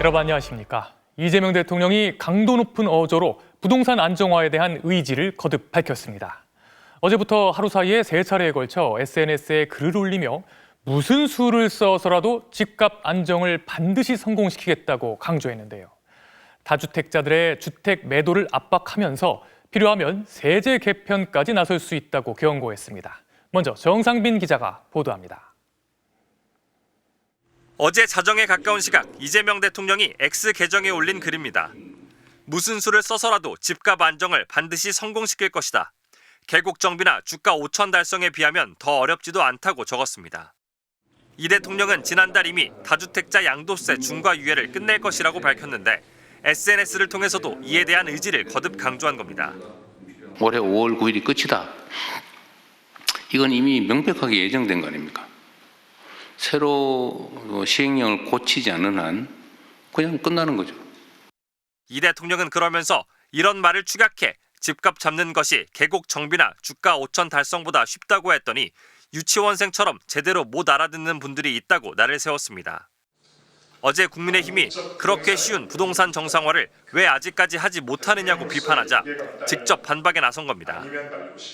여러분 안녕하십니까. 이재명 대통령이 강도 높은 어조로 부동산 안정화에 대한 의지를 거듭 밝혔습니다. 어제부터 하루 사이에 3차례에 걸쳐 SNS에 글을 올리며 무슨 수를 써서라도 집값 안정을 반드시 성공시키겠다고 강조했는데요. 다주택자들의 주택 매도를 압박하면서 필요하면 세제 개편까지 나설 수 있다고 경고했습니다. 먼저 정상빈 기자가 보도합니다. 어제 자정에 가까운 시각 이재명 대통령이 X 계정에 올린 글입니다. 무슨 수를 써서라도 집값 안정을 반드시 성공시킬 것이다. 개국 정비나 주가 5천 달성에 비하면 더 어렵지도 않다고 적었습니다. 이 대통령은 지난달 이미 다주택자 양도세 중과 유예를 끝낼 것이라고 밝혔는데 SNS를 통해서도 이에 대한 의지를 거듭 강조한 겁니다. 올해 5월 9일이 끝이다. 이건 이미 명백하게 예정된 거 아닙니까? 새로 시행령을 고치지 않는 한 그냥 끝나는 거죠. 이 대통령은 그러면서 이런 말을 축약해 집값 잡는 것이 개국 정비나 주가 5천 달성보다 쉽다고 했더니 유치원생처럼 제대로 못 알아듣는 분들이 있다고 날을 세웠습니다. 어제 국민의힘이 그렇게 쉬운 부동산 정상화를 왜 아직까지 하지 못하느냐고 비판하자 직접 반박에 나선 겁니다.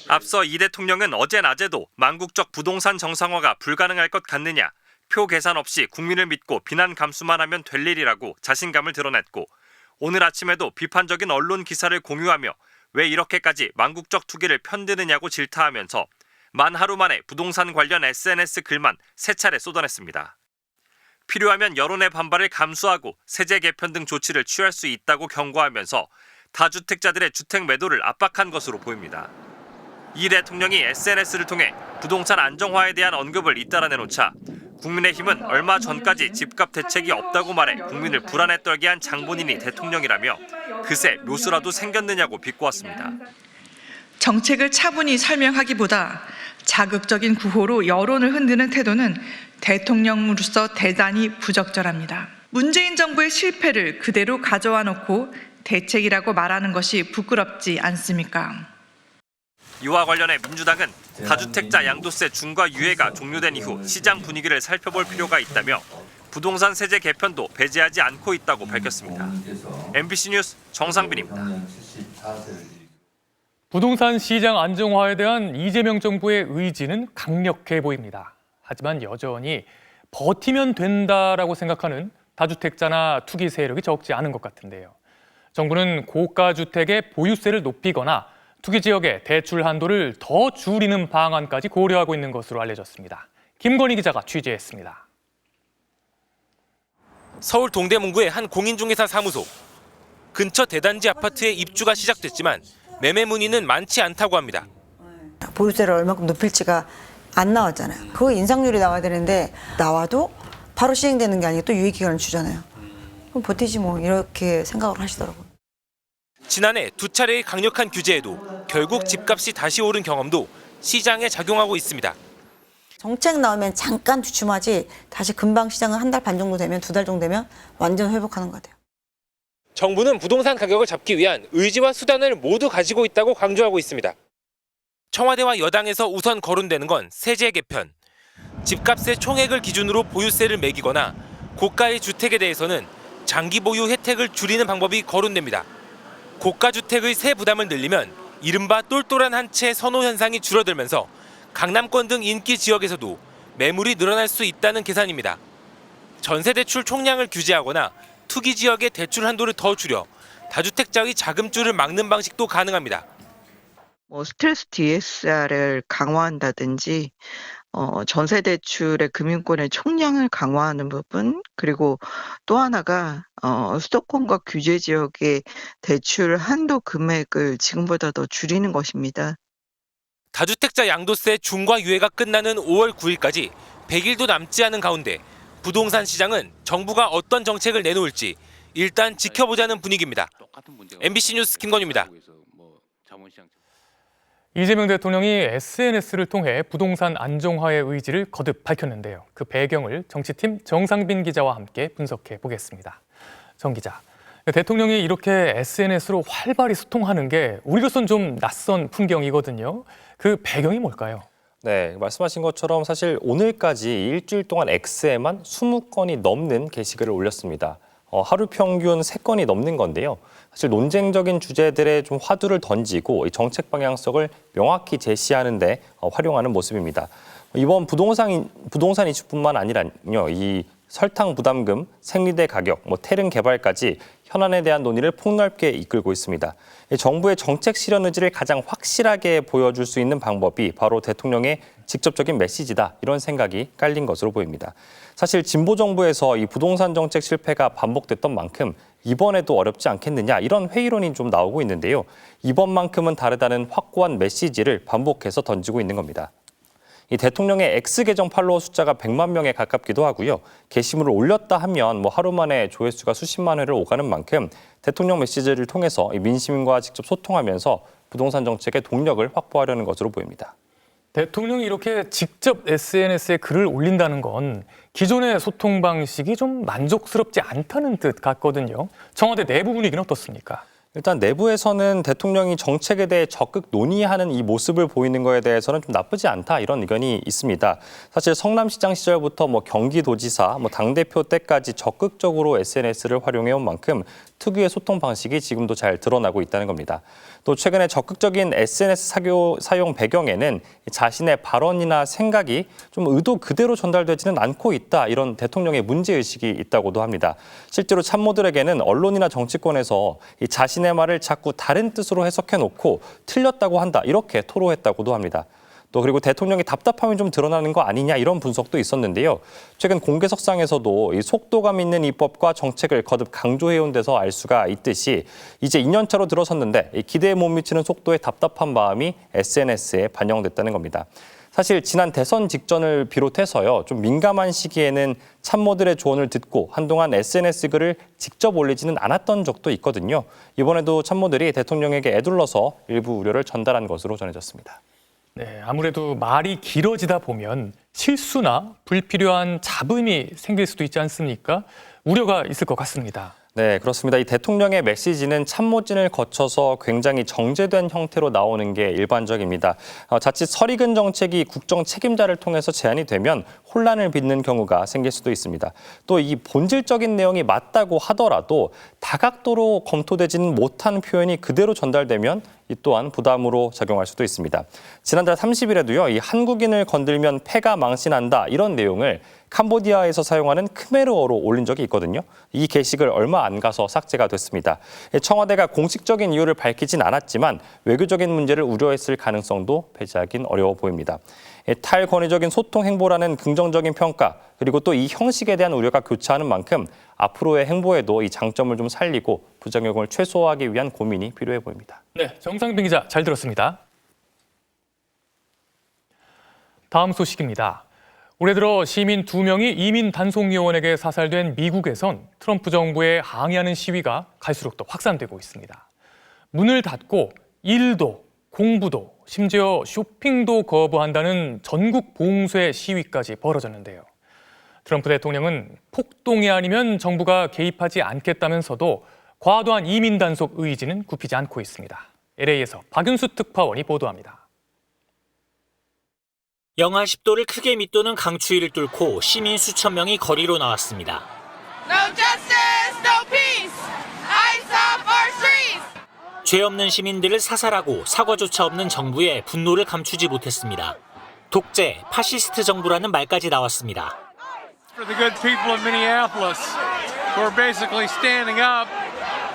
앞서 이 대통령은 어제 낮에도 망국적 부동산 정상화가 불가능할 것 같느냐, 표 계산 없이 국민을 믿고 비난 감수만 하면 될 일이라고 자신감을 드러냈고 오늘 아침에도 비판적인 언론 기사를 공유하며 왜 이렇게까지 망국적 투기를 편드느냐고 질타하면서 만 하루 만에 부동산 관련 SNS 글만 3차례 쏟아냈습니다. 필요하면 여론의 반발을 감수하고 세제 개편 등 조치를 취할 수 있다고 경고하면서 다주택자들의 주택 매도를 압박한 것으로 보입니다. 이 대통령이 SNS를 통해 부동산 안정화에 대한 언급을 잇따라 내놓자 국민의힘은 얼마 전까지 집값 대책이 없다고 말해 국민을 불안에 떨게 한 장본인이 대통령이라며 그새 묘수라도 생겼느냐고 비꼬았습니다. 정책을 차분히 설명하기보다 자극적인 구호로 여론을 흔드는 태도는 대통령으로서 대단히 부적절합니다. 문재인 정부의 실패를 그대로 가져와 놓고 대책이라고 말하는 것이 부끄럽지 않습니까? 이와 관련해 민주당은 다주택자 양도세 중과 유예가 종료된 이후 시장 분위기를 살펴볼 필요가 있다며 부동산 세제 개편도 배제하지 않고 있다고 밝혔습니다. MBC 뉴스 정상빈입니다. 부동산 시장 안정화에 대한 이재명 정부의 의지는 강력해 보입니다. 하지만 여전히 버티면 된다라고 생각하는 다주택자나 투기 세력이 적지 않은 것 같은데요. 정부는 고가 주택의 보유세를 높이거나 투기 지역의 대출 한도를 더 줄이는 방안까지 고려하고 있는 것으로 알려졌습니다. 김건희 기자가 취재했습니다. 서울 동대문구의 한 공인중개사 사무소. 근처 대단지 아파트의 입주가 시작됐지만 매매 문의는 많지 않다고 합니다. 보유세를 얼마큼 높일지가 안 나왔잖아요. 그 인상률이 나와야 되는데 나와도 바로 시행되는 게 아니고 또 유예기간을 주잖아요. 그럼 버티지 뭐 이렇게 생각을 하시더라고요. 지난해 2차례의 강력한 규제에도 결국 집값이 다시 오른 경험도 시장에 작용하고 있습니다. 정책 나오면 잠깐 주춤하지 다시 금방 시장은 1달 반 정도 되면 2달 정도 되면 완전 회복하는 것 같아요. 정부는 부동산 가격을 잡기 위한 의지와 수단을 모두 가지고 있다고 강조하고 있습니다. 청와대와 여당에서 우선 거론되는 건 세제 개편. 집값의 총액을 기준으로 보유세를 매기거나 고가의 주택에 대해서는 장기 보유 혜택을 줄이는 방법이 거론됩니다. 고가 주택의 세 부담을 늘리면 이른바 똘똘한 한 채 선호 현상이 줄어들면서 강남권 등 인기 지역에서도 매물이 늘어날 수 있다는 계산입니다. 전세대출 총량을 규제하거나 투기 지역의 대출 한도를 더 줄여 다주택자의 자금줄을 막는 방식도 가능합니다. 스트레스 DSR을 강화한다든지 전세대출의 금융권의 총량을 강화하는 부분, 그리고 또 하나가 수도권과 규제 지역의 대출 한도 금액을 지금보다 더 줄이는 것입니다. 다주택자 양도세 중과 유예가 끝나는 5월 9일까지 100일도 남지 않은 가운데 부동산 시장은 정부가 어떤 정책을 내놓을지 일단 지켜보자는 분위기입니다. MBC 뉴스 김건희입니다. 이재명 대통령이 SNS를 통해 부동산 안정화의 의지를 거듭 밝혔는데요. 그 배경을 정치팀 정상빈 기자와 함께 분석해 보겠습니다. 정 기자, 대통령이 이렇게 SNS로 활발히 소통하는 게 우리로선 좀 낯선 풍경이거든요. 그 배경이 뭘까요? 네, 말씀하신 것처럼 사실 오늘까지 일주일 동안 X에만 20건이 넘는 게시글을 올렸습니다. 하루 평균 3건이 넘는 건데요. 사실 논쟁적인 주제들에 좀 화두를 던지고 이 정책 방향성을 명확히 제시하는 데 활용하는 모습입니다. 이번 부동산 이슈뿐만 아니라요. 이 설탕 부담금, 생리대 가격, 태릉 개발까지 현안에 대한 논의를 폭넓게 이끌고 있습니다. 정부의 정책 실현 의지를 가장 확실하게 보여줄 수 있는 방법이 바로 대통령의 직접적인 메시지다. 이런 생각이 깔린 것으로 보입니다. 사실 진보 정부에서 이 부동산 정책 실패가 반복됐던 만큼 이번에도 어렵지 않겠느냐 이런 회의론이 좀 나오고 있는데요. 이번만큼은 다르다는 확고한 메시지를 반복해서 던지고 있는 겁니다. 이 대통령의 X 계정 팔로워 숫자가 100만 명에 가깝기도 하고요. 게시물을 올렸다 하면 하루 만에 조회수가 수십만 회를 오가는 만큼 대통령 메시지를 통해서 민심과 직접 소통하면서 부동산 정책의 동력을 확보하려는 것으로 보입니다. 대통령이 이렇게 직접 SNS에 글을 올린다는 건 기존의 소통 방식이 좀 만족스럽지 않다는 뜻 같거든요. 청와대 내부 분위기는 어떻습니까? 일단 내부에서는 대통령이 정책에 대해 적극 논의하는 이 모습을 보이는 거에 대해서는 좀 나쁘지 않다 이런 의견이 있습니다. 사실 성남시장 시절부터 경기도지사, 당대표 때까지 적극적으로 SNS를 활용해온 만큼 특유의 소통 방식이 지금도 잘 드러나고 있다는 겁니다. 또 최근에 적극적인 SNS 사용 배경에는 자신의 발언이나 생각이 좀 의도 그대로 전달되지는 않고 있다 이런 대통령의 문제의식이 있다고도 합니다. 실제로 참모들에게는 언론이나 정치권에서 이 자신의 말을 자꾸 다른 뜻으로 해석해놓고 틀렸다고 한다 이렇게 토로했다고도 합니다. 또 그리고 대통령이 답답함이 좀 드러나는 거 아니냐 이런 분석도 있었는데요. 최근 공개석상에서도 이 속도감 있는 입법과 정책을 거듭 강조해온 데서 알 수가 있듯이 이제 2년차로 들어섰는데 기대에 못 미치는 속도에 답답한 마음이 SNS에 반영됐다는 겁니다. 사실 지난 대선 직전을 비롯해서요. 좀 민감한 시기에는 참모들의 조언을 듣고 한동안 SNS 글을 직접 올리지는 않았던 적도 있거든요. 이번에도 참모들이 대통령에게 애둘러서 일부 우려를 전달한 것으로 전해졌습니다. 네, 아무래도 말이 길어지다 보면 실수나 불필요한 잡음이 생길 수도 있지 않습니까? 우려가 있을 것 같습니다. 네, 그렇습니다. 이 대통령의 메시지는 참모진을 거쳐서 굉장히 정제된 형태로 나오는 게 일반적입니다. 자칫 설익은 정책이 국정 책임자를 통해서 제안이 되면 혼란을 빚는 경우가 생길 수도 있습니다. 또 이 본질적인 내용이 맞다고 하더라도 다각도로 검토되지는 못한 표현이 그대로 전달되면 이 또한 부담으로 작용할 수도 있습니다. 지난달 30일에도요, 이 한국인을 건들면 패가 망신한다 이런 내용을 캄보디아에서 사용하는 크메르어로 올린 적이 있거든요. 이 게시글 얼마 안 가서 삭제가 됐습니다. 청와대가 공식적인 이유를 밝히진 않았지만 외교적인 문제를 우려했을 가능성도 배제하긴 어려워 보입니다. 탈권위적인 소통 행보라는 긍정적인 평가 그리고 또 이 형식에 대한 우려가 교차하는 만큼 앞으로의 행보에도 이 장점을 좀 살리고 부작용을 최소화하기 위한 고민이 필요해 보입니다. 네, 정상빈 기자 잘 들었습니다. 다음 소식입니다. 올해 들어 시민 2명이 이민 단속 요원에게 사살된 미국에선 트럼프 정부에 항의하는 시위가 갈수록 더 확산되고 있습니다. 문을 닫고 일도, 공부도, 심지어 쇼핑도 거부한다는 전국 봉쇄 시위까지 벌어졌는데요. 트럼프 대통령은 폭동이 아니면 정부가 개입하지 않겠다면서도 과도한 이민 단속 의지는 굽히지 않고 있습니다. LA에서 박윤수 특파원이 보도합니다. 영하 10도를 크게 밑도는 강추위를 뚫고 시민 수천 명이 거리로 나왔습니다. No justice, no peace. Ice off our streets. 죄 없는 시민들을 사살하고 사과조차 없는 정부에 분노를 감추지 못했습니다. 독재, 파시스트 정부라는 말까지 나왔습니다. For the good people of Minneapolis, who are basically standing up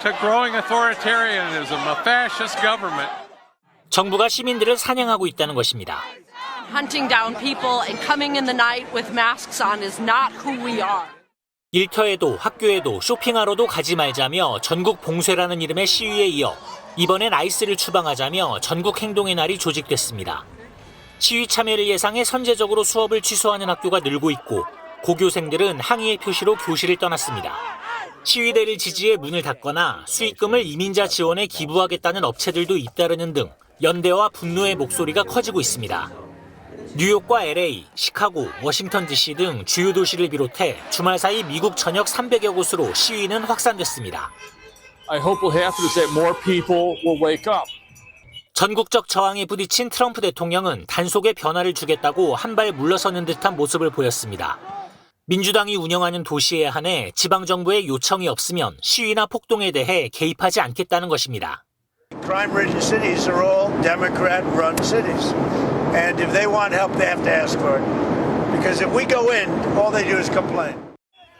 to growing authoritarianism, a fascist government. 정부가 시민들을 사냥하고 있다는 것입니다. Hunting down people and coming in the night with masks on is not who we are. 일터에도 학교에도 쇼핑하러도 가지 말자며 전국 봉쇄라는 이름의 시위에 이어 이번엔 아이스를 추방하자며 전국 행동의 날이 조직됐습니다. 시위 참여를 예상해 선제적으로 수업을 취소하는 학교가 늘고 있고 고교생들은 항의의 표시로 교실을 떠났습니다. 시위대를 지지해 문을 닫거나 수익금을 이민자 지원에 기부하겠다는 업체들도 잇따르는 등 연대와 분노의 목소리가 커지고 있습니다. 뉴욕과 LA, 시카고, 워싱턴 DC 등 주요 도시를 비롯해 주말 사이 미국 전역 300여 곳으로 시위는 확산됐습니다. I hope what happens is that more people will wake up. 전국적 저항에 부딪힌 트럼프 대통령은 단속에 변화를 주겠다고 한 발 물러서는 듯한 모습을 보였습니다. 민주당이 운영하는 도시에 한해 지방정부의 요청이 없으면 시위나 폭동에 대해 개입하지 않겠다는 것입니다. Crime-ridden cities are all Democrat-run cities. And if they want help, they have to ask for it. Because if we go in, all they do is complain.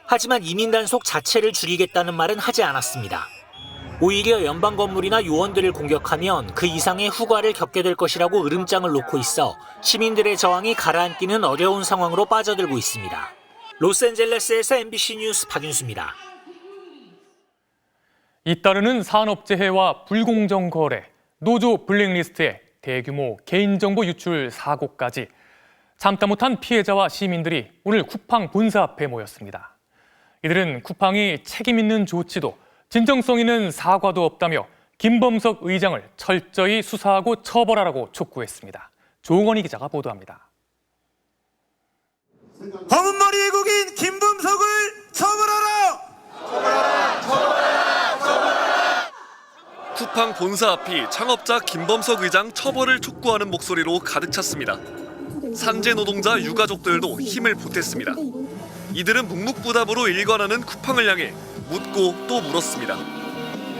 하지만 이민 단속 자체를 줄이겠다는 말은 하지 않았습니다. 오히려 연방 건물이나 요원들을 공격하면 그 이상의 후과를 겪게 될 것이라고 으름장을 놓고 있어 시민들의 저항이 가라앉기는 어려운 상황으로 빠져들고 있습니다. 로스앤젤레스에서 MBC 뉴스 박윤수입니다. 잇따르는 산업재해와 불공정 거래, 노조 블랙리스트에 대규모 개인정보 유출 사고까지 참다 못한 피해자와 시민들이 오늘 쿠팡 본사 앞에 모였습니다. 이들은 쿠팡이 책임 있는 조치도 진정성 있는 사과도 없다며 김범석 의장을 철저히 수사하고 처벌하라고 촉구했습니다. 조건희 기자가 보도합니다. 검은머리 외국인 김범석을 처벌하라! 쿠팡 본사 앞이 창업자 김범석 의장 처벌을 촉구하는 목소리로 가득 찼습니다. 산재 노동자 유가족들도 힘을 보탰습니다. 이들은 묵묵부답으로 일관하는 쿠팡을 향해 묻고 또 물었습니다.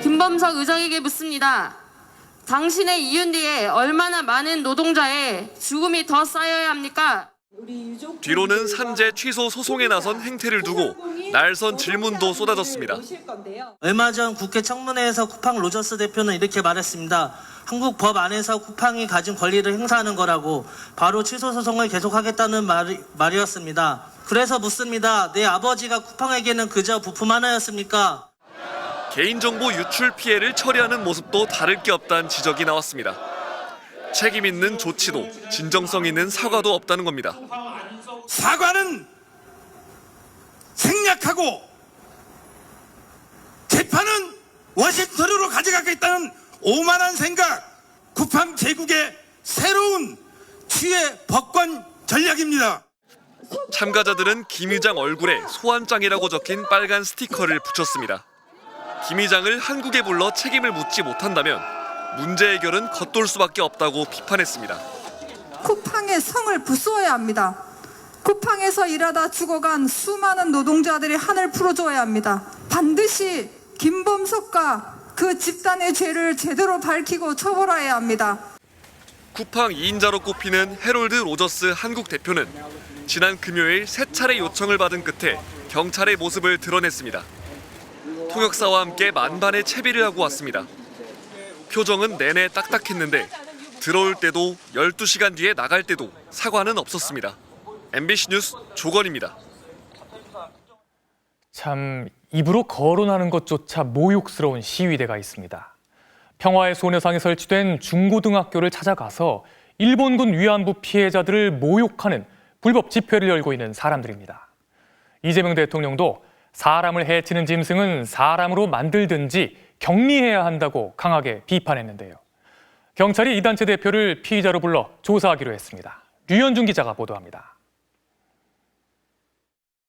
김범석 의장에게 묻습니다. 당신의 이윤 뒤에 얼마나 많은 노동자의 죽음이 더 쌓여야 합니까? 뒤로는 산재 취소 소송에 나선 행태를 두고 날선 질문도 쏟아졌습니다. 얼마 전 국회 청문회에서 쿠팡 로저스 대표는 이렇게 말했습니다. 한국 법 안에서 쿠팡이 가진 권리를 행사하는 거라고 바로 취소 소송을 계속하겠다는 말이었습니다. 그래서 묻습니다. 내 아버지가 쿠팡에게는 그저 부품 하나였습니까? 개인정보 유출 피해를 처리하는 모습도 다를 게 없다는 지적이 나왔습니다. 책임 있는 조치도 진정성 있는 사과도 없다는 겁니다. 사과는 생략하고 재판은 워싱턴으로 가져가겠다는 오만한 생각, 쿠팡 제국의 새로운 취해 법권 전략입니다. 참가자들은 김 의장 얼굴에 소환장이라고 적힌 빨간 스티커를 붙였습니다. 김 의장을 한국에 불러 책임을 묻지 못한다면 문제 해결은 겉돌 수밖에 없다고 비판했습니다. 쿠팡의 성을 부수어야 합니다. 쿠팡에서 일하다 죽어간 수많은 노동자들의 한을 풀어줘야 합니다. 반드시 김범석과 그 집단의 죄를 제대로 밝히고 처벌해야 합니다. 쿠팡 2인자로 꼽히는 해롤드 로저스 한국 대표는 지난 금요일 3차례 요청을 받은 끝에 경찰의 모습을 드러냈습니다. 통역사와 함께 만반의 채비를 하고 왔습니다. 표정은 내내 딱딱했는데 들어올 때도 12시간 뒤에 나갈 때도 사과는 없었습니다. MBC 뉴스 조건입니다. 참 입으로 거론하는 것조차 모욕스러운 시위대가 있습니다. 평화의 소녀상에 설치된 중고등학교를 찾아가서 일본군 위안부 피해자들을 모욕하는 불법 집회를 열고 있는 사람들입니다. 이재명 대통령도 사람을 해치는 짐승은 사람으로 만들든지 격리해야 한다고 강하게 비판했는데요. 경찰이 이 단체 대표를 피의자로 불러 조사하기로 했습니다. 류현중 기자가 보도합니다.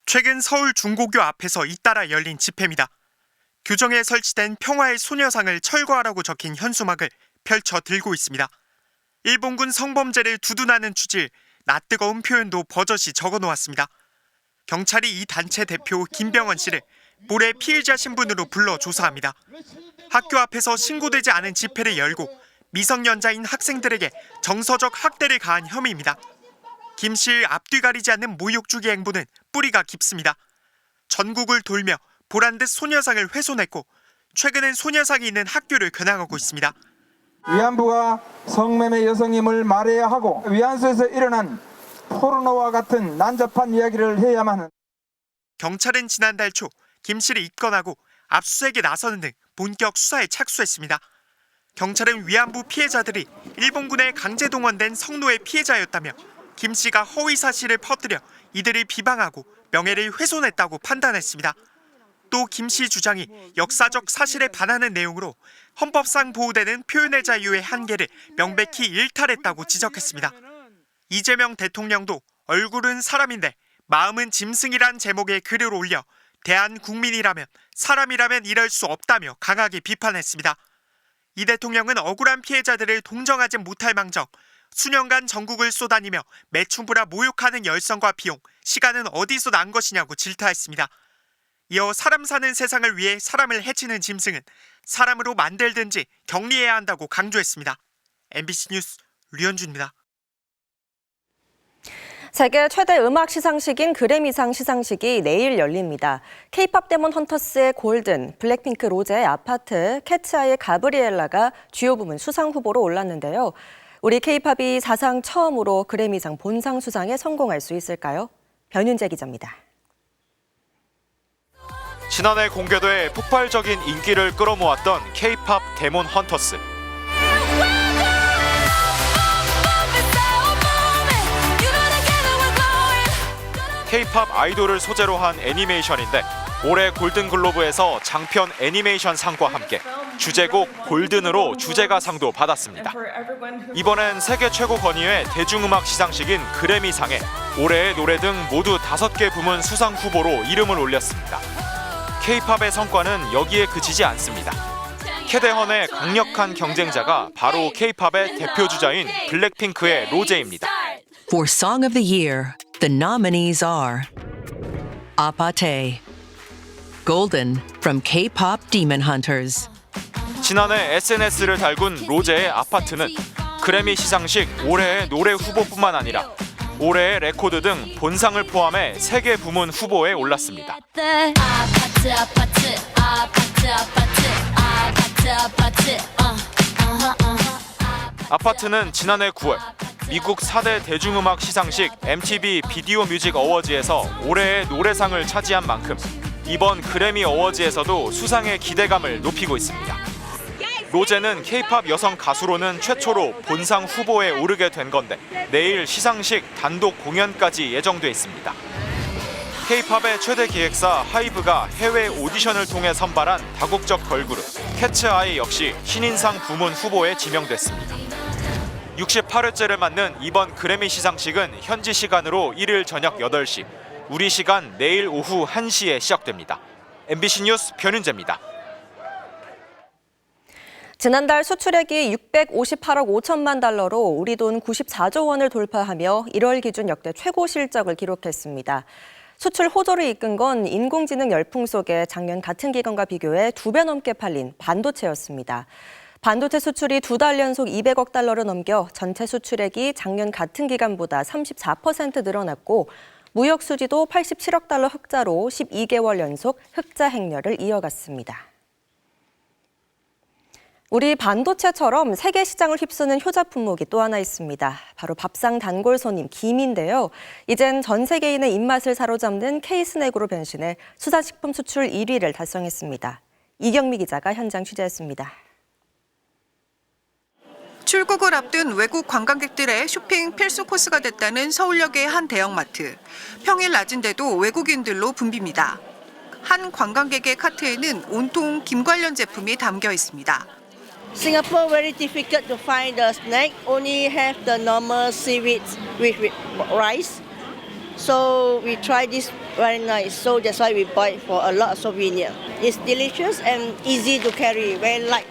최근 서울 중고교 앞에서 잇따라 열린 집회입니다. 교정에 설치된 평화의 소녀상을 철거하라고 적힌 현수막을 펼쳐 들고 있습니다. 일본군 성범죄를 두둔하는 취지의 낯뜨거운 표현도 버젓이 적어놓았습니다. 경찰이 이 단체 대표 김병원 씨를 모레 피의자 신분으로 불러 조사합니다. 학교 앞에서 신고되지 않은 집회를 열고 미성년자인 학생들에게 정서적 학대를 가한 혐의입니다. 김 씨의 앞뒤 가리지 않는 모욕 주기 행보는 뿌리가 깊습니다. 전국을 돌며 보란듯 소녀상을 훼손했고 최근엔 소녀상이 있는 학교를 겨냥하고 있습니다. 위안부가 성매매 여성임을 말해야 하고 위안소에서 일어난 포르노와 같은 난잡한 이야기를 해야만 하는. 경찰은 지난달 초 김 씨를 입건하고 압수수색에 나서는 등 본격 수사에 착수했습니다. 경찰은 위안부 피해자들이 일본군에 강제 동원된 성노예 피해자였다며 김 씨가 허위 사실을 퍼뜨려 이들을 비방하고 명예를 훼손했다고 판단했습니다. 또 김 씨 주장이 역사적 사실에 반하는 내용으로 헌법상 보호되는 표현의 자유의 한계를 명백히 일탈했다고 지적했습니다. 이재명 대통령도 얼굴은 사람인데 마음은 짐승이란 제목의 글을 올려 대한국민이라면 사람이라면 이럴 수 없다며 강하게 비판했습니다. 이 대통령은 억울한 피해자들을 동정하지 못할 망정 수년간 전국을 쏘다니며 매춘부라 모욕하는 열성과 비용, 시간은 어디서 난 것이냐고 질타했습니다. 이어 사람 사는 세상을 위해 사람을 해치는 짐승은 사람으로 만들든지 격리해야 한다고 강조했습니다. MBC 뉴스 류현주입니다. 세계 최대 음악 시상식인 그래미상 시상식이 내일 열립니다. K-팝 데몬 헌터스의 골든, 블랙핑크 로제의 아파트, 캐츠아이의 가브리엘라가 주요 부문 수상 후보로 올랐는데요. 우리 K-팝이 사상 처음으로 그래미상 본상 수상에 성공할 수 있을까요? 변윤재 기자입니다. 지난해 공개돼 폭발적인 인기를 끌어모았던 K-팝 데몬 헌터스. K-팝 아이돌을 소재로 한 애니메이션인데 올해 골든글로브에서 장편 애니메이션 상과 함께 주제곡 골든으로 주제가상도 받았습니다. 이번엔 세계 최고 권위의 대중음악 시상식인 그래미상에 올해의 노래 등 모두 5개 부문 수상 후보로 이름을 올렸습니다. K-팝의 성과는 여기에 그치지 않습니다. 캐대헌의 강력한 경쟁자가 바로 K-팝의 대표 주자인 블랙핑크의 로제입니다. For Song of the Year, the nominees are Apate, Golden from K-pop Demon Hunters. 지난해 SNS를 달군 로제의 아파트는 그래미 시상식 올해의 노래 후보뿐만 아니라 올해의 레코드 등 본상을 포함해 3개 부문 후보에 올랐습니다. 아파트는 지난해 9월 미국 4대 대중음악 시상식 MTV 비디오 뮤직 어워즈에서 올해의 노래상을 차지한 만큼 이번 그래미 어워즈에서도 수상의 기대감을 높이고 있습니다. 로제는 K-팝 여성 가수로는 최초로 본상 후보에 오르게 된 건데 내일 시상식 단독 공연까지 예정돼 있습니다. K-팝의 최대 기획사 하이브가 해외 오디션을 통해 선발한 다국적 걸그룹 캐츠아이 역시 신인상 부문 후보에 지명됐습니다. 68회째를 맞는 이번 그래미 시상식은 현지 시간으로 1일 저녁 8시, 우리 시간 내일 오후 1시에 시작됩니다. MBC 뉴스 변윤재입니다. 지난달 수출액이 658억 5천만 달러로 우리 돈 94조 원을 돌파하며 1월 기준 역대 최고 실적을 기록했습니다. 수출 호조를 이끈 건 인공지능 열풍 속에 작년 같은 기간과 비교해 2배 넘게 팔린 반도체였습니다. 반도체 수출이 2달 연속 200억 달러를 넘겨 전체 수출액이 작년 같은 기간보다 34% 늘어났고 무역 수지도 87억 달러 흑자로 12개월 연속 흑자 행렬을 이어갔습니다. 우리 반도체처럼 세계 시장을 휩쓰는 효자 품목이 또 하나 있습니다. 바로 밥상 단골 손님 김인데요. 이젠 전 세계인의 입맛을 사로잡는 K-스낵으로 변신해 수산식품 수출 1위를 달성했습니다. 이경미 기자가 현장 취재했습니다. 출국을 앞둔 외국 관광객들의 쇼핑 필수 코스가 됐다는 서울역의 한 대형마트. 평일 낮인데도 외국인들로 붐빕니다. 한 관광객의 카트에는 온통 김 관련 제품이 담겨 있습니다. Singapore very difficult to find the snack. Only have the normal seaweed with rice. So we try this very nice. So that's why we buy for a lot of souvenir. It's delicious and easy to carry. Very light.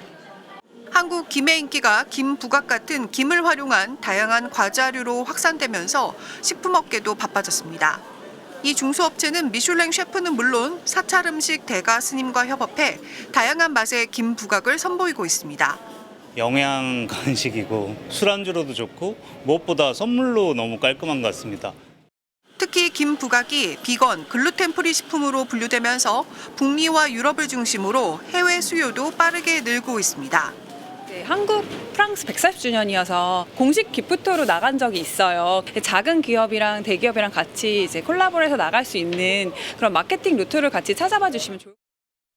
한국 김의 인기가 김 부각 같은 김을 활용한 다양한 과자류로 확산되면서 식품업계도 바빠졌습니다. 이 중소업체는 미슐랭 셰프는 물론 사찰 음식 대가 스님과 협업해 다양한 맛의 김 부각을 선보이고 있습니다. 영양 간식이고 술안주로도 좋고 무엇보다 선물로 너무 깔끔한 것 같습니다. 특히 김 부각이 비건, 글루텐 프리 식품으로 분류되면서 북미와 유럽을 중심으로 해외 수요도 빠르게 늘고 있습니다. 한국 프랑스 140주년이어서 공식 기프토로 나간 적이 있어요. 작은 기업이랑 대기업이랑 같이 이제 콜라보해서 나갈 수 있는 그런 마케팅 루트를 같이 찾아봐 주시면 좋을 것 같아요.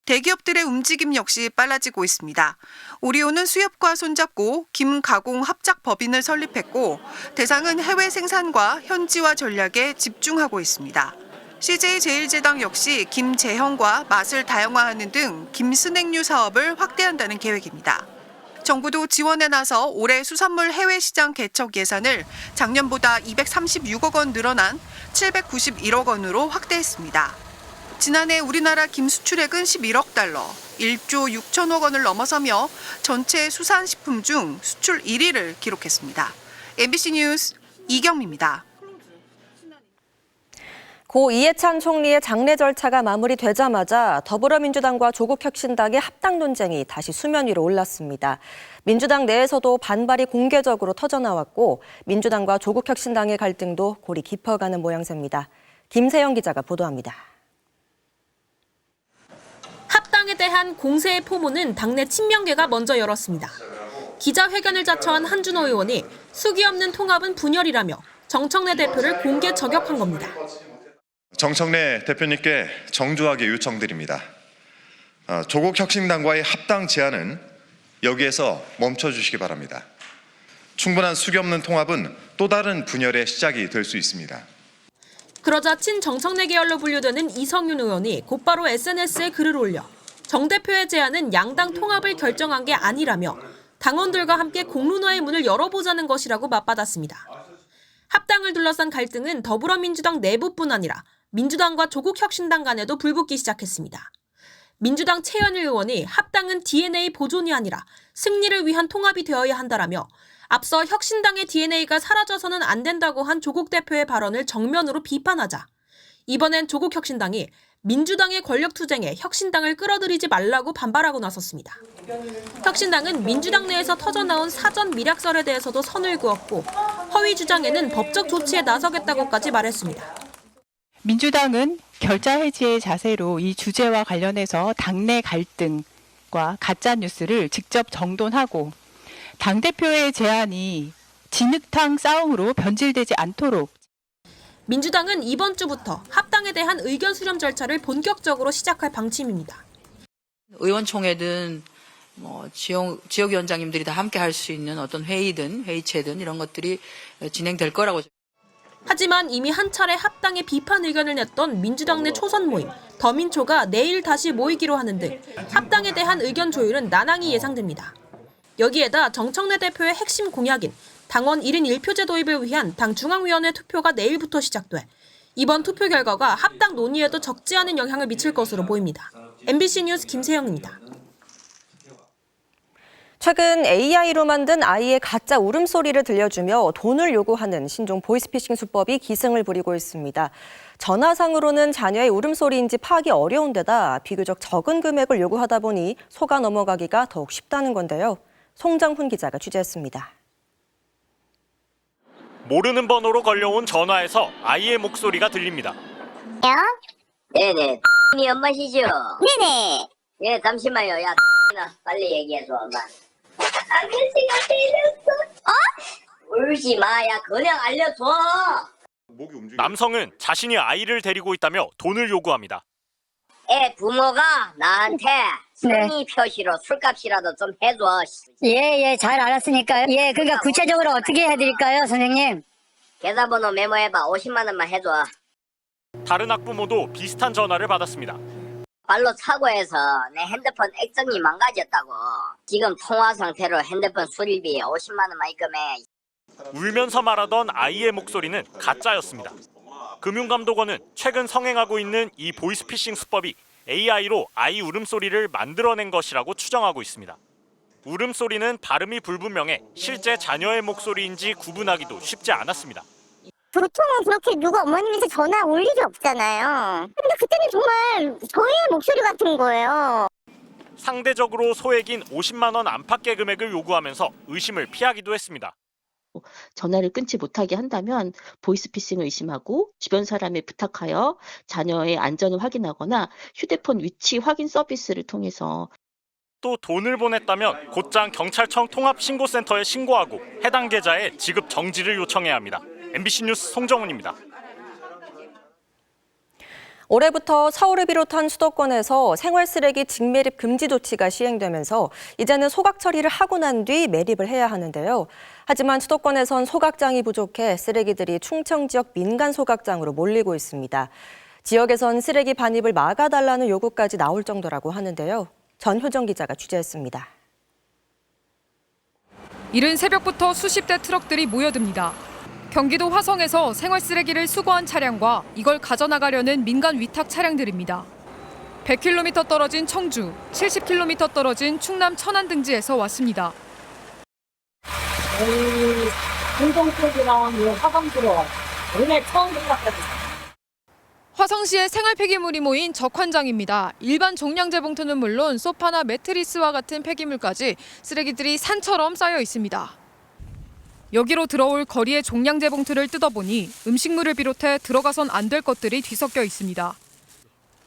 대기업들의 움직임 역시 빨라지고 있습니다. 오리온은 수협과 손잡고 김 가공 합작 법인을 설립했고 대상은 해외 생산과 현지화 전략에 집중하고 있습니다. CJ제일제당 역시 김 제형과 맛을 다양화하는 등 김 스낵류 사업을 확대한다는 계획입니다. 정부도 지원에 나서 올해 수산물 해외 시장 개척 예산을 작년보다 236억 원 늘어난 791억 원으로 확대했습니다. 지난해 우리나라 김 수출액은 11억 달러, 1조 6천억 원을 넘어서며 전체 수산식품 중 수출 1위를 기록했습니다. MBC 뉴스 이경미입니다. 고 이해찬 총리의 장례 절차가 마무리되자마자 더불어민주당과 조국혁신당의 합당 논쟁이 다시 수면 위로 올랐습니다. 민주당 내에서도 반발이 공개적으로 터져나왔고 민주당과 조국혁신당의 갈등도 골이 깊어가는 모양새입니다. 김세영 기자가 보도합니다. 합당에 대한 공세의 포문은 당내 친명계가 먼저 열었습니다. 기자회견을 자처한 한준호 의원이 숙이 없는 통합은 분열이라며 정청래 대표를 공개 저격한 겁니다. 정청래 대표님께 정중하게 요청드립니다. 조국혁신당과의 합당 제안은 여기에서 멈춰주시기 바랍니다. 충분한 숙이 없는 통합은 또 다른 분열의 시작이 될 수 있습니다. 그러자 친정청래 계열로 분류되는 이성윤 의원이 곧바로 SNS에 글을 올려 정 대표의 제안은 양당 통합을 결정한 게 아니라며 당원들과 함께 공론화의 문을 열어보자는 것이라고 맞받았습니다. 합당을 둘러싼 갈등은 더불어민주당 내부뿐 아니라 민주당과 조국혁신당 간에도 불붙기 시작했습니다. 민주당 최현일 의원이 합당은 DNA 보존이 아니라 승리를 위한 통합이 되어야 한다라며 앞서 혁신당의 DNA가 사라져서는 안 된다고 한 조국 대표의 발언을 정면으로 비판하자 이번엔 조국혁신당이 민주당의 권력투쟁에 혁신당을 끌어들이지 말라고 반발하고 나섰습니다. 혁신당은 민주당 내에서 터져나온 사전 미락설에 대해서도 선을 그었고 허위 주장에는 법적 조치에 나서겠다고까지 말했습니다. 민주당은 결자 해지의 자세로 이 주제와 관련해서 당내 갈등과 가짜 뉴스를 직접 정돈하고 당대표의 제안이 진흙탕 싸움으로 변질되지 않도록. 민주당은 이번 주부터 합당에 대한 의견 수렴 절차를 본격적으로 시작할 방침입니다. 의원총회든 지역위원장님들이 다 함께 할 수 있는 어떤 회의든 회의체든 이런 것들이 진행될 거라고. 하지만 이미 한 차례 합당에 비판 의견을 냈던 민주당 내 초선 모임 더민초가 내일 다시 모이기로 하는 등 합당에 대한 의견 조율은 난항이 예상됩니다. 여기에다 정청래 대표의 핵심 공약인 당원 1인 1표제 도입을 위한 당 중앙위원회 투표가 내일부터 시작돼 이번 투표 결과가 합당 논의에도 적지 않은 영향을 미칠 것으로 보입니다. MBC 뉴스 김세영입니다. 최근 AI로 만든 아이의 가짜 울음소리를 들려주며 돈을 요구하는 신종 보이스피싱 수법이 기승을 부리고 있습니다. 전화상으로는 자녀의 울음소리인지 파악이 어려운 데다 비교적 적은 금액을 요구하다 보니 속아 넘어가기가 더욱 쉽다는 건데요. 송정훈 기자가 취재했습니다. 모르는 번호로 걸려온 전화에서 아이의 목소리가 들립니다. 네네. 이 엄마시죠? 네네. 예, 잠시만요. 야, 빨리 얘기해줘, 엄마. 아저씨가 때렸어. 울지 마. 야, 그냥 알려줘. 남성은 자신이 아이를 데리고 있다며 돈을 요구합니다. 애 부모가 나한테 승리 표시로 술값이라도 좀 해줘. 예, 잘 알았으니까요. 예, 그러니까 구체적으로 어떻게 해드릴까요, 선생님? 계좌번호 메모해봐. 50만 원만 해줘. 다른 학부모도 비슷한 전화를 받았습니다. 발로 차고해서 내 핸드폰 액정이 망가졌다고. 지금 통화 상태로 핸드폰 수리비 50만 원만 입금해. 울면서 말하던 아이의 목소리는 가짜였습니다. 금융감독원은 최근 성행하고 있는 이 보이스피싱 수법이 AI로 아이 울음소리를 만들어낸 것이라고 추정하고 있습니다. 울음소리는 발음이 불분명해 실제 자녀의 목소리인지 구분하기도 쉽지 않았습니다. 보통은 그렇게 누가 어머님한테 전화 올 일이 없잖아요. 근데 그때는 정말 저의 목소리 같은 거예요. 상대적으로 소액인 50만 원 안팎의 금액을 요구하면서 의심을 피하기도 했습니다. 전화를 끊지 못하게 한다면 보이스피싱을 의심하고 주변 사람에 부탁하여 자녀의 안전을 확인하거나 휴대폰 위치 확인 서비스를 통해서 또 돈을 보냈다면 곧장 경찰청 통합신고센터에 신고하고 해당 계좌에 지급 정지를 요청해야 합니다. MBC 뉴스 송정훈입니다. 올해부터 서울을 비롯한 수도권에서 생활쓰레기 직매립 금지 조치가 시행되면서 이제는 소각 처리를 하고 난 뒤 매립을 해야 하는데요. 하지만 수도권에선 소각장이 부족해 쓰레기들이 충청 지역 민간 소각장으로 몰리고 있습니다. 지역에선 쓰레기 반입을 막아달라는 요구까지 나올 정도라고 하는데요. 전효정 기자가 취재했습니다. 이른 새벽부터 수십 대 트럭들이 모여듭니다. 경기도 화성에서 생활쓰레기를 수거한 차량과 이걸 가져나가려는 민간 위탁 차량들입니다. 100km 떨어진 청주, 70km 떨어진 충남 천안 등지에서 왔습니다. 공동쪽이랑 화성스러워. 오늘 처음 생각했어요. 화성시의 생활 폐기물이 모인 적환장입니다. 일반 종량제 봉투는 물론 소파나 매트리스와 같은 폐기물까지 쓰레기들이 산처럼 쌓여 있습니다. 여기로 들어올 거리의 종량제 봉투를 뜯어보니 음식물을 비롯해 들어가선 안 될 것들이 뒤섞여 있습니다.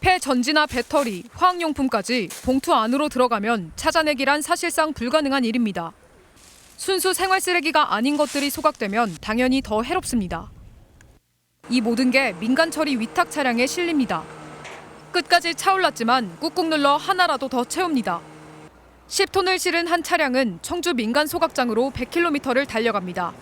폐전지나 배터리, 화학용품까지 봉투 안으로 들어가면 찾아내기란 사실상 불가능한 일입니다. 순수 생활 쓰레기가 아닌 것들이 소각되면 당연히 더 해롭습니다. 이 모든 게 민간 처리 위탁 차량에 실립니다. 끝까지 차올랐지만 꾹꾹 눌러 하나라도 더 채웁니다. 10톤을 실은 한 차량은 청주 민간 소각장으로 100km를 달려갑니다.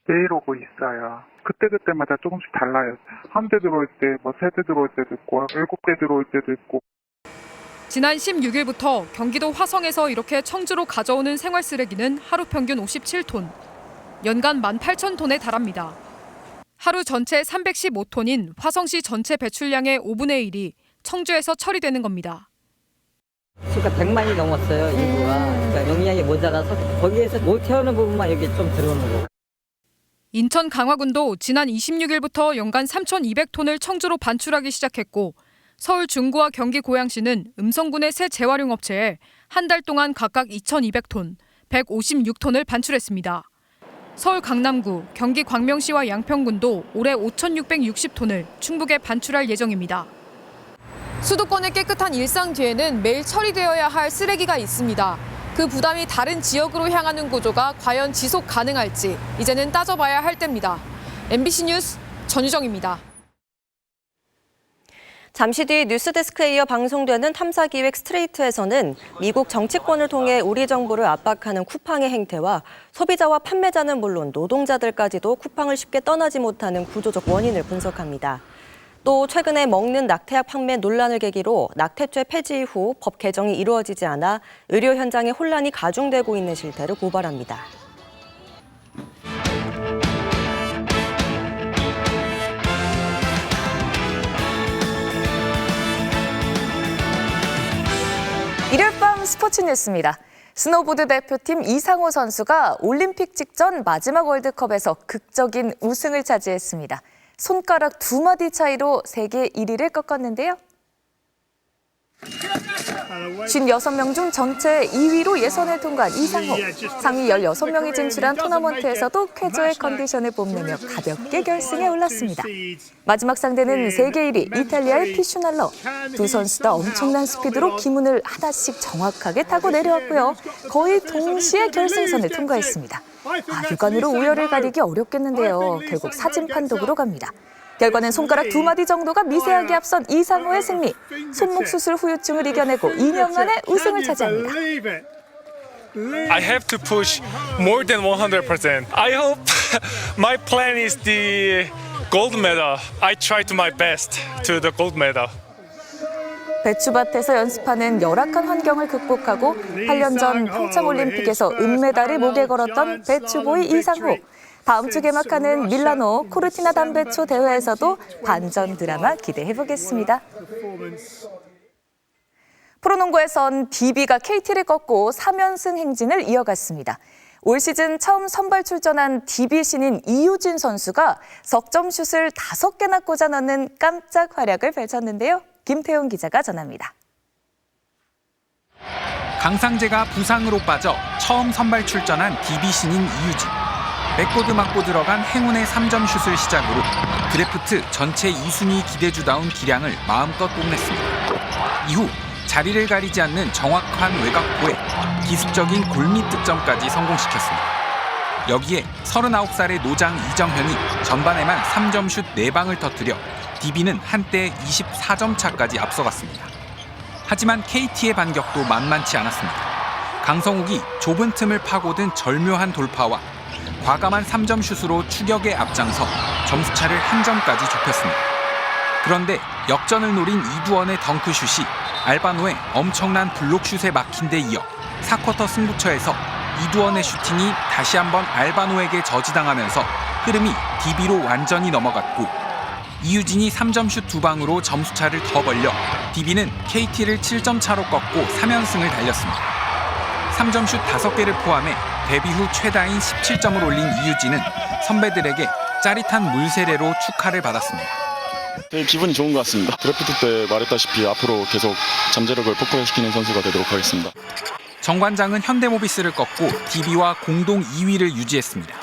매일 오고 있어요. 그때그때마다 조금씩 달라요. 한 대 들어올 때, 세 대 들어올 때도 있고, 7대 들어올 때도 있고. 지난 16일부터 경기도 화성에서 이렇게 청주로 가져오는 생활 쓰레기는 하루 평균 57톤, 연간 18,000톤에 달합니다. 하루 전체 315톤인 화성시 전체 배출량의 5분의 1이 청주에서 처리되는 겁니다. 수가 100만이 넘었어요, 일부가. 그러니까 용량이 모자라서 거기에서 못 채우는 부분만 여기 좀 들어오는 거. 인천 강화군도 지난 26일부터 연간 3,200톤을 청주로 반출하기 시작했고 서울 중구와 경기 고양시는 음성군의 새 재활용 업체에 한 달 동안 각각 2,200톤, 156톤을 반출했습니다. 서울 강남구, 경기 광명시와 양평군도 올해 5,660톤을 충북에 반출할 예정입니다. 수도권의 깨끗한 일상 뒤에는 매일 처리되어야 할 쓰레기가 있습니다. 그 부담이 다른 지역으로 향하는 구조가 과연 지속 가능할지 이제는 따져봐야 할 때입니다. MBC 뉴스 전유정입니다. 잠시 뒤 뉴스데스크에 이어 방송되는 탐사기획 스트레이트에서는 미국 정치권을 통해 우리 정부를 압박하는 쿠팡의 행태와 소비자와 판매자는 물론 노동자들까지도 쿠팡을 쉽게 떠나지 못하는 구조적 원인을 분석합니다. 또 최근에 먹는 낙태약 판매 논란을 계기로 낙태죄 폐지 이후 법 개정이 이루어지지 않아 의료 현장에 혼란이 가중되고 있는 실태를 고발합니다. 일요일 밤 스포츠 뉴스입니다. 스노보드 대표팀 이상호 선수가 올림픽 직전 마지막 월드컵에서 극적인 우승을 차지했습니다. 손가락 2마디 차이로 세계 1위를 꺾었는데요. 56명 중 전체 2위로 예선을 통과한 이상호. 상위 16명이 진출한 토너먼트에서도 쾌조의 컨디션을 뽐내며 가볍게 결승에 올랐습니다. 마지막 상대는 세계 1위 이탈리아의 피슈날로. 두 선수 다 엄청난 스피드로 기문을 하나씩 정확하게 타고 내려왔고요. 거의 동시에 결승선을 통과했습니다. 육안으로 우열을 가리기 어렵겠는데요. 결국 사진 판독으로 갑니다. 결과는 손가락 2마디 정도가 미세하게 앞선 이상호의 승리. 손목 수술 후유증을 이겨내고 2년 만에 우승을 차지합니다. I have to push more than 100%. I hope my plan is the gold medal. I try to my best to the gold medal. 배추밭에서 연습하는 열악한 환경을 극복하고 8년 전 평창올림픽에서 은메달을 목에 걸었던 배추보이 이상호. 다음 주 개막하는 밀라노 코르티나 담배초 대회에서도 반전 드라마 기대해보겠습니다. 프로농구에선 DB가 KT를 꺾고 3연승 행진을 이어갔습니다. 올 시즌 처음 선발 출전한 DB 신인 이유진 선수가 석점슛을 5개나 꽂아 넣는 깜짝 활약을 펼쳤는데요. 김태용 기자가 전합니다. 강상재가 부상으로 빠져 처음 선발 출전한 DB 신인 이유진. 백보드 맞고 들어간 행운의 3점 슛을 시작으로 드래프트 전체 2순위 기대주다운 기량을 마음껏 뽐냈습니다. 이후 자리를 가리지 않는 정확한 외곽포에 기습적인 골밑 득점까지 성공시켰습니다. 여기에 39살의 노장 이정현이 전반에만 3점 슛 4방을 터뜨려 DB는 한때 24점 차까지 앞서갔습니다. 하지만 KT의 반격도 만만치 않았습니다. 강성욱이 좁은 틈을 파고든 절묘한 돌파와 과감한 3점 슛으로 추격에 앞장서 점수차를 한 점까지 좁혔습니다. 그런데 역전을 노린 이두원의 덩크슛이 알바노의 엄청난 블록슛에 막힌 데 이어 4쿼터 승부처에서 이두원의 슈팅이 다시 한번 알바노에게 저지당하면서 흐름이 DB로 완전히 넘어갔고 이유진이 3점 슛 2방으로 점수차를 더 벌려 DB는 KT를 7점 차로 꺾고 3연승을 달렸습니다. 3점 슛 5개를 포함해 데뷔 후 최다인 17점을 올린 이유진은 선배들에게 짜릿한 물세례로 축하를 받았습니다. 되게 기분이 좋은 것 같습니다. 드래프트 때 말했다시피 앞으로 계속 잠재력을 폭발시키는 선수가 되도록 하겠습니다. 정 관장은 현대모비스를 꺾고 DB와 공동 2위를 유지했습니다.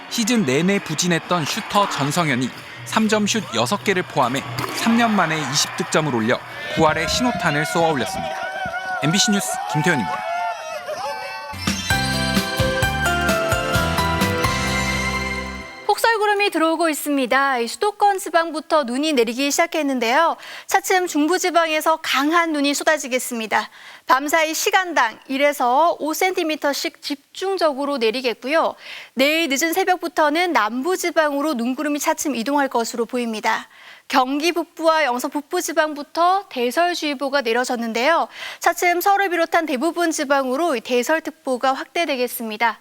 시즌 내내 부진했던 슈터 전성현이 3점 슛 6개를 포함해 3년 만에 20득점을 올려 9할의 신호탄을 쏘아 올렸습니다. MBC 뉴스 김태현입니다. 폭설구름이 들어오고 있습니다. 수도권 지방부터 눈이 내리기 시작했는데요. 차츰 중부지방에서 강한 눈이 쏟아지겠습니다. 밤사이 시간당 1에서 5cm씩 집중적으로 내리겠고요. 내일 늦은 새벽부터는 남부지방으로 눈구름이 차츰 이동할 것으로 보입니다. 경기 북부와 영서 북부지방부터 대설주의보가 내려졌는데요. 차츰 서울을 비롯한 대부분 지방으로 대설특보가 확대되겠습니다.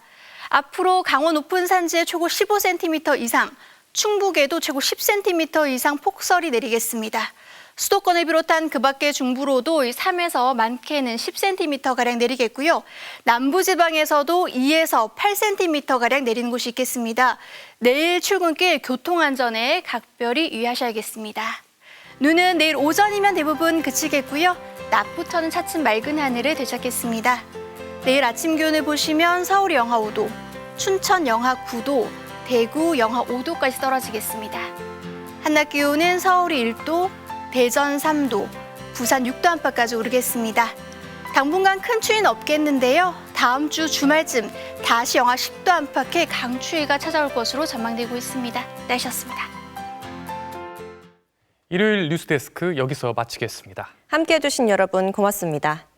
앞으로 강원 높은 산지에 최고 15cm 이상, 충북에도 최고 10cm 이상 폭설이 내리겠습니다. 수도권을 비롯한 그 밖의 중부로도 3에서 많게는 10cm가량 내리겠고요. 남부지방에서도 2에서 8cm가량 내리는 곳이 있겠습니다. 내일 출근길 교통안전에 각별히 유의하셔야겠습니다. 눈은 내일 오전이면 대부분 그치겠고요. 낮부터는 차츰 맑은 하늘을 되찾겠습니다. 내일 아침 기온을 보시면 서울이 영하 5도, 춘천 영하 9도, 대구 영하 5도까지 떨어지겠습니다. 한낮 기온은 서울이 1도, 대전 3도, 부산 6도 안팎까지 오르겠습니다. 당분간 큰 추위는 없겠는데요. 다음 주 주말쯤 다시 영하 10도 안팎의 강추위가 찾아올 것으로 전망되고 있습니다. 날씨였습니다. 일요일 뉴스데스크 여기서 마치겠습니다. 함께해 주신 여러분 고맙습니다.